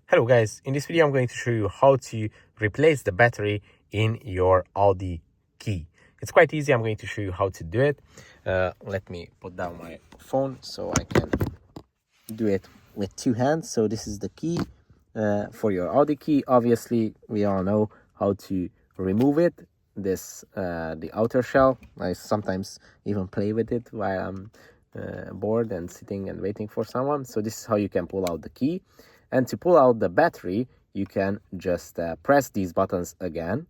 Hello guys, in this video I'm going to show you how to replace the battery in your Audi key. It's quite easy. I'm going to show you how to do it. Let me put down my phone so I can do it with two hands. So this is the key for your Audi key. Obviously we all know how to remove it. This the outer shell. I sometimes even play with it while I'm bored and sitting and waiting for someone. So this is how you can pull out the key. And to pull out the battery, you can just press these buttons again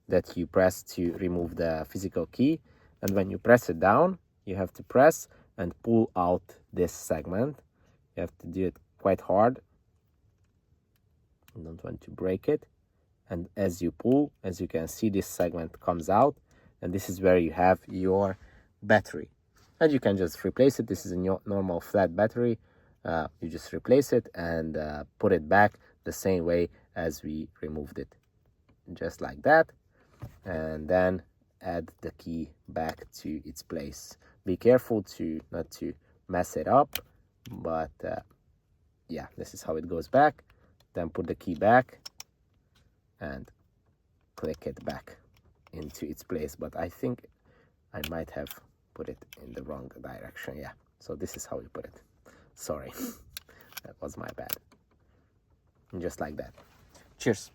that you press to remove the physical key. And when you press it down, you have to press and pull out this segment. You have to do it quite hard. You don't want to break it. And as you pull, as you can see, this segment comes out. And this is where you have your battery. And you can just replace it. This is a normal flat battery. You just replace it and put it back the same way as we removed it, just like that, and then add the key back to its place. Be careful not to mess it up, but yeah, this is how it goes back. Then put the key back and click it back into its place, but I think I might have put it in the wrong direction. Yeah, so this is how we put it. Sorry, that was my bad. Just like that. Cheers.